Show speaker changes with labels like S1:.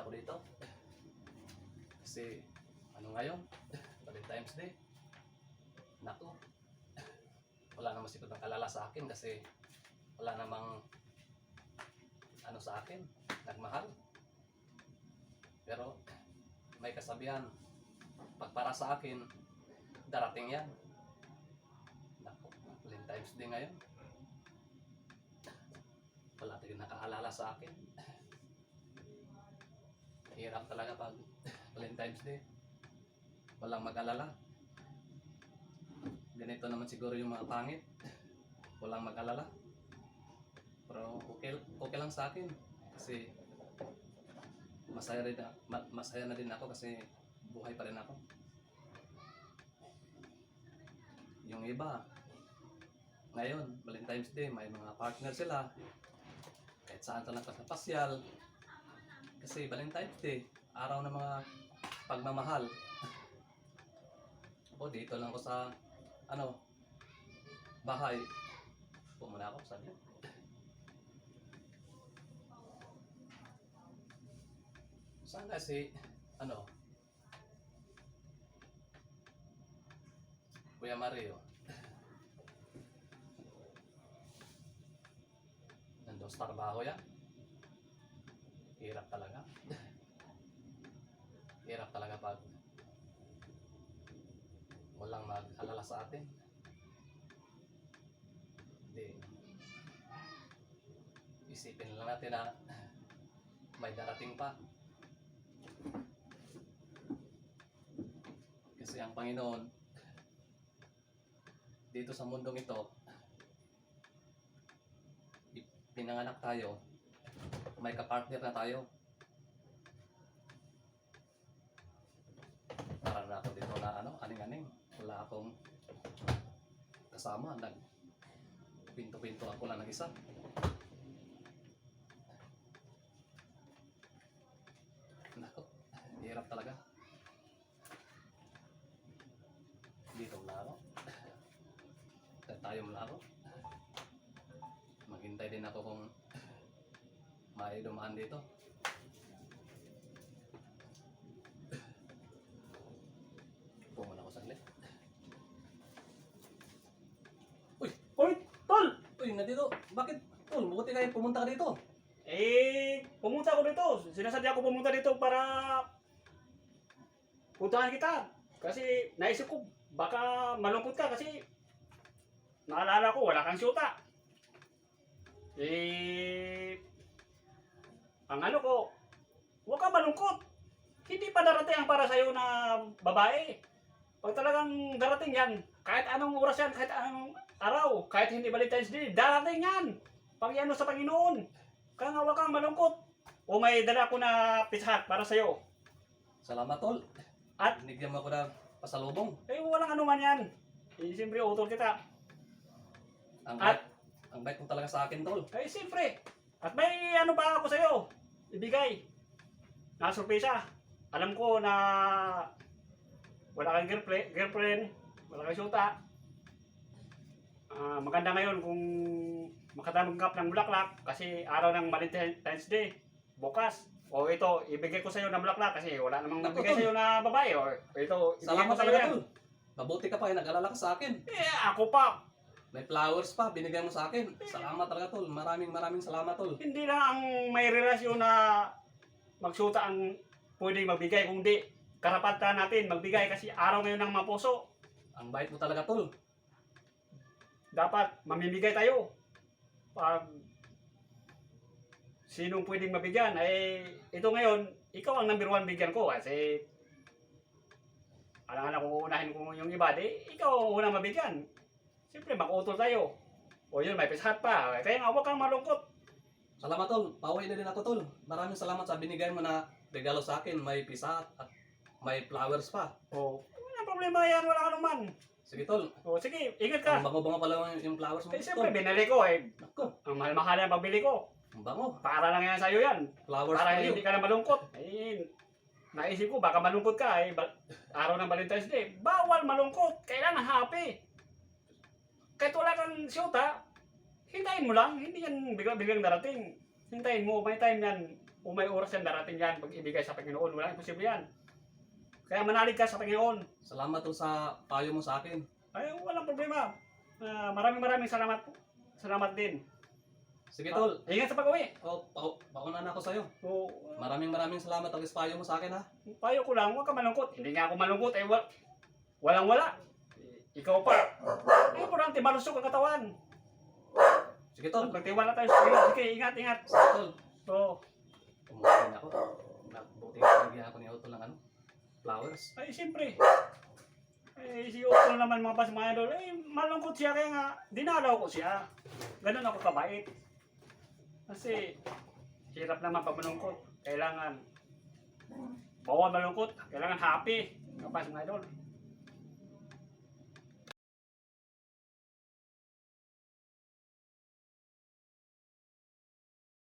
S1: ako dito. Kasi, ano ngayon? Valentine's Day. Naku. Wala namang sikot ng kalala sa akin kasi wala namang ano sa akin, nagmahal. Pero, may kasabihan, pag para sa akin, darating yan. Naku, Valentine's Day ngayon. Wala tayong nakaalala sa akin. Hirap talaga pag Valentine's Day. Walang mag-alala. Ganito naman siguro yung mga pangit. Walang mag-alala. Pero okay lang sa akin. Kasi masaya na din ako kasi buhay pa rin ako. Yung iba, ngayon, Valentine's Day, may mga partner sila. Kahit saan ka nagpapasyal. Kasi Valentine's Day, araw ng mga pagmamahal. O dito lang ako sa bahay. Muna ako, sabi. Saan kasi, Kuya Mario. Nandun sa trabaho yan. Hirap talaga. Hirap talaga pag walang mag-alala sa atin. Hindi. Isipin lang natin na may darating pa. Kasi ang Panginoon, dito sa mundong ito, pinanganak tayo, may kapartner na tayo. Para na ako dito na aning-aning. Wala akong kasama. Pinto-pinto ako lang nag-isa. Nako, hirap talaga. Dito muna ako. Tayo muna ako. Maghintay din ako kung may dumaan dito. Muna ako saglit.
S2: Hoy, tol!
S1: Uy, nandito. Bakit? Tol, buti kayo pumunta ka dito.
S2: Pumunta ako dito. Sinasadya ko pumunta dito para puntahan kita. Kasi naisip ko, baka malungkot ka kasi naalala ko, wala kang syuta. Ang ko, huwag kang malungkot. Hindi pa darating ang para sa'yo na babae. Pag talagang darating yan, kahit anong oras yan, kahit anong araw, kahit hindi Valentine's Day, darating yan. Pag-iano sa Panginoon. Kaya nga huwag kang malungkot. O may dala ko na pizza hut para sa'yo.
S1: Salamat, Tol.
S2: At,
S1: Binigyan mo ako ng pasalubong.
S2: walang anuman yan. Siyempre, utol kita.
S1: Ang bait mo talaga sa akin, Tol.
S2: Siyempre. At may ano pa ako sa'yo. Ibigay. Na sorpresa. Alam ko na wala kang girlfriend, wala kang syuta. Maganda ngayon kung makatanggap ng bulaklak kasi araw ng Valentine's Day. Bukas. O ito, ibigay ko sa'yo ng bulaklak kasi wala namang magbigay sa'yo na babae. O ito,
S1: Salamat talaga, Tol. Mabuti ka pa, nag-alala ka sa akin.
S2: Ako pa.
S1: May flowers pa, binigay mo sa akin. Salamat talaga, Tol. Maraming salamat, Tol.
S2: Hindi lang ang may relasyon na magsyuta ang pwedeng magbigay, kundi karapatan natin magbigay kasi araw ngayon ng mga puso.
S1: Ang bait mo talaga, Tol.
S2: Dapat mamimigay tayo. Pag sinong pwedeng mabigyan, ito ngayon, ikaw ang number 1 bigyan ko kasi alam ko unahin ko yung iba, ikaw ang unang mabigyan. Siyempre, mag-utol tayo. O yun, may pishat pa. Kaya nga, huwag kang malungkot.
S1: Salamat, Tol. Pauwi na din ako, Tol. Maraming salamat sa binigay mo na regalo sa akin. May pisa at may flowers pa.
S2: Walang problema yan, wala ka naman.
S1: Sige, Tol.
S2: Sige, ingat ka.
S1: Ang bango-bango pala yung flowers mo,
S2: Siyempre,
S1: Tol.
S2: binili ko
S1: Naku,
S2: Ang mahal-mahal ang pabili ko.
S1: ang bango.
S2: Para lang yan sa'yo yan.
S1: Flowers
S2: Para
S1: pa
S2: hindi
S1: yun.
S2: ka na malungkot. Naisip ko, baka malungkot ka. Araw ng Valentine's Day. Bawal malungkot. Kailangan happy. Kahit wala kang syuta, hintayin mo lang. Hindi yan biglang darating. Hintayin mo. May time yan. O may oras yan, darating yan, pag ibigay sa Panginoon. Walang imposible yan. Kaya manalig ka sa Panginoon.
S1: Salamat po sa payo mo sa akin.
S2: Ay, walang problema. Maraming salamat. Salamat din.
S1: Sige tol.
S2: Ingat sa pag-uwi.
S1: Paunan ako sa'yo.
S2: So,
S1: Maraming salamat at payo mo sa akin ha.
S2: payo ko lang, huwag ka malungkot. Hindi nga ako malungkot. Walang-wala. Ikaw pa. Importante, malusog ang katawan.
S1: Sige tol.
S2: Magtiwala tayo sa Panginoon. Sige, ingat.
S1: Sige tol.
S2: So,
S1: Umuwi na ako. Buti na pinagyan ako ni Otto ng flowers.
S2: ay, siyempre. Si Otto naman mga pas mga idol. Malungkot siya kaya nga, dinalaw ko siya. Ganun ako kabait. Kasi, hirap naman pag malungkot. Kailangan, bawal malungkot. Kailangan happy. Mga pas mga idol.